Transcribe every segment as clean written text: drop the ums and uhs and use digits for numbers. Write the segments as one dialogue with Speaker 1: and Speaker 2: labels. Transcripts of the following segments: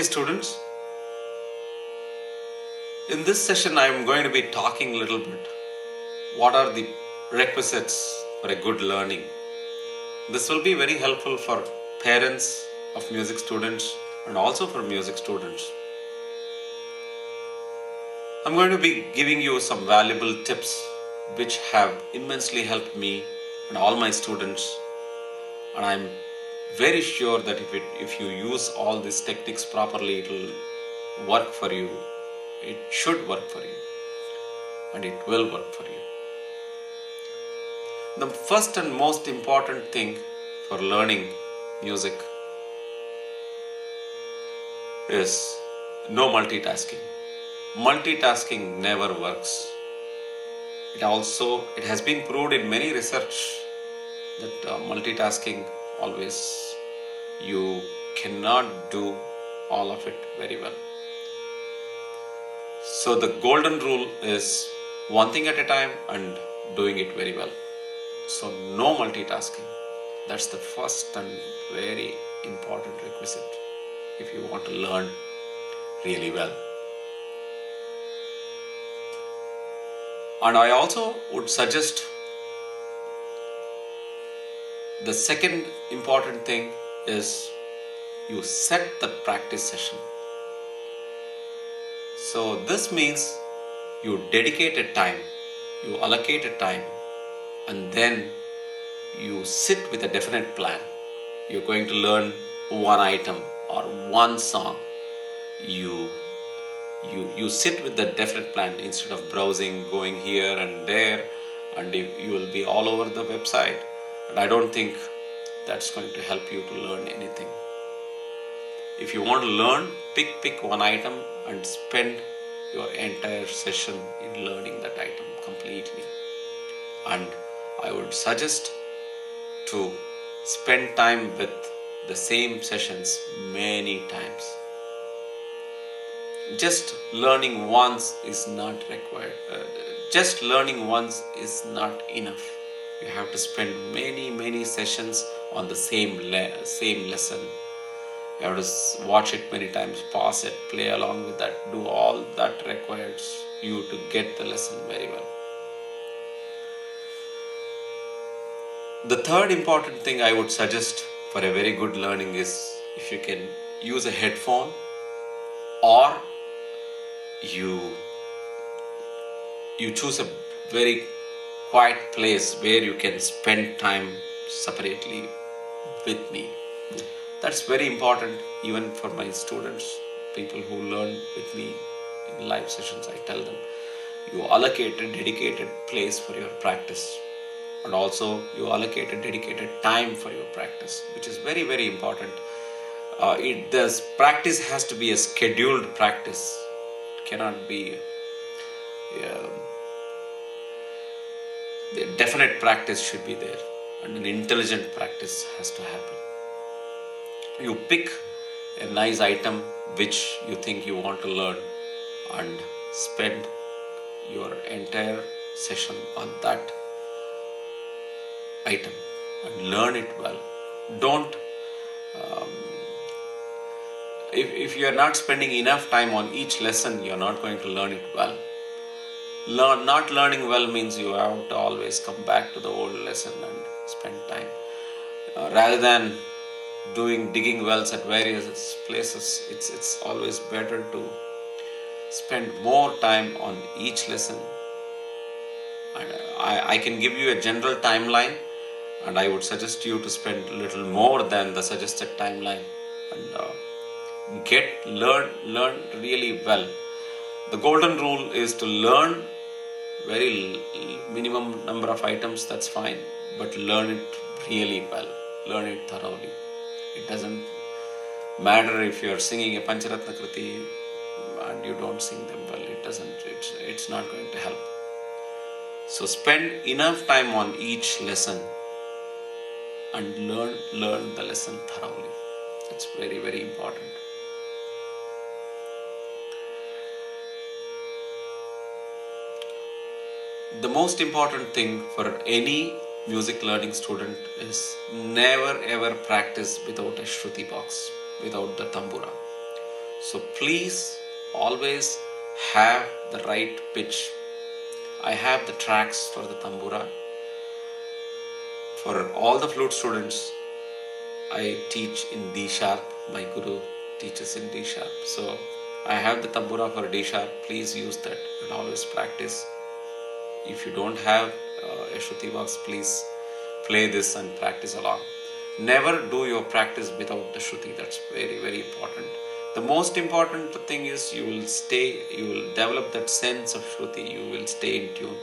Speaker 1: Namaste students. In this session I am going to be talking a little bit what are the requisites for a good learning. This will be very helpful for parents of music students and also for music students. I'm going to be giving you some valuable tips which have immensely helped me and all my students, and I'm very sure that if you use all these techniques properly, it will work for you. It should work for you, and it will work for you. The first and most important thing for learning music is no multitasking. Multitasking never works. It has been proved in many research that multitasking always, you cannot do all of it very well. So the golden rule is one thing at a time and doing it very well. So no multitasking. That's the first and very important requisite if you want to learn really well. And I also would suggest the second important thing is you set the practice session. So this means you dedicate a time, you allocate a time, and then you sit with a definite plan. You're going to learn one item or one song. You sit with the definite plan instead of browsing, going here and there, and you will be all over the website. And I don't think that's going to help you to learn anything. If you want to learn, pick one item and spend your entire session in learning that item completely. And I would suggest to spend time with the same sessions many times. Just learning once is not required. Just learning once is not enough. You have to spend many sessions on the same lesson. You have to watch it many times, pause it, play along with that, do all that requires you to get the lesson very well. The third important thing I would suggest for a very good learning is if you can use a headphone, or you choose a very quiet place where you can spend time separately with me. That's very important even for my students, people who learn with me in live sessions. I tell them you allocate a dedicated place for your practice, and also you allocate a dedicated time for your practice, which is very important. This practice has to be a scheduled practice. It cannot be the definite practice should be there, and an intelligent practice has to happen. You pick a nice item which you think you want to learn and spend your entire session on that item and learn it well. Don't if you are not spending enough time on each lesson, you are not going to learn it well. Not learning well means you have to always come back to the old lesson and spend time. Rather than digging wells at various places, it's always better to spend more time on each lesson. And I can give you a general timeline, and I would suggest you to spend a little more than the suggested timeline and learn really well. The golden rule is to learn very minimum number of items, that's fine, but learn it really well, learn it thoroughly. It doesn't matter if you're singing a Pancharatna Kriti and you don't sing them well, it's not going to help. So spend enough time on each lesson and learn the lesson thoroughly. That's very important. The most important thing for any music learning student is never ever practice without a Shruti box, without the tambura. So please always have the right pitch. I have the tracks for the tambura. For all the flute students, I teach in D sharp. My guru teaches in D sharp. So I have the tambura for D sharp. Please use that and always practice. If you don't have a Shruti box, please play this and practice along. Never do your practice without the Shruti. That's very, very important. The most important thing is you will develop that sense of Shruti. You will stay in tune.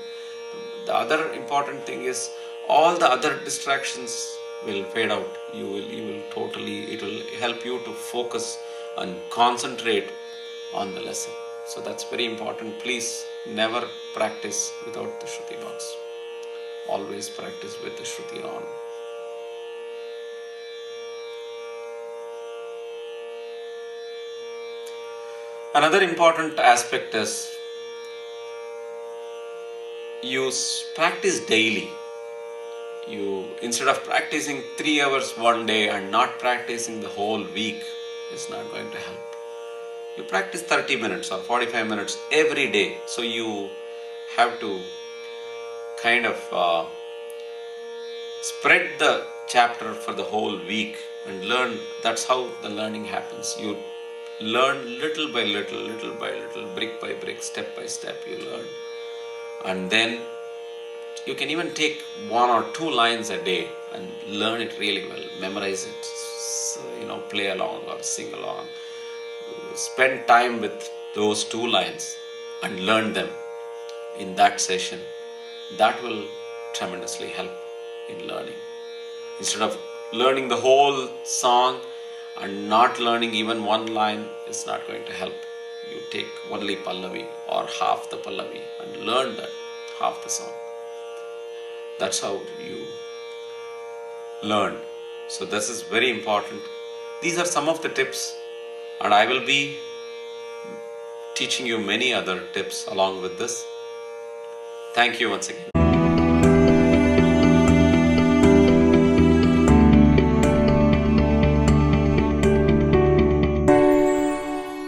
Speaker 1: The other important thing is all the other distractions will fade out. It will help you to focus and concentrate on the lesson. So that's very important. Please never practice without the Shruti box. Always practice with the Shruti on. Another important aspect is you practice daily. Instead of practicing 3 hours one day and not practicing the whole week, is not going to help. You practice 30 minutes or 45 minutes every day. So you have to kind of spread the chapter for the whole week and learn. That's how the learning happens. You learn little by little, brick by brick, step by step you learn. And then you can even take 1 or 2 lines a day and learn it really well, memorize it, so, play along or sing along. Spend time with those 2 lines and learn them in that session. That will tremendously help in learning. Instead of learning the whole song and not learning even 1 line, is not going to help. You take only Pallavi or half the Pallavi and learn that half the song. That's how you learn. So this is very important. These are some of the tips, and I will be teaching you many other tips along with this. Thank you once again.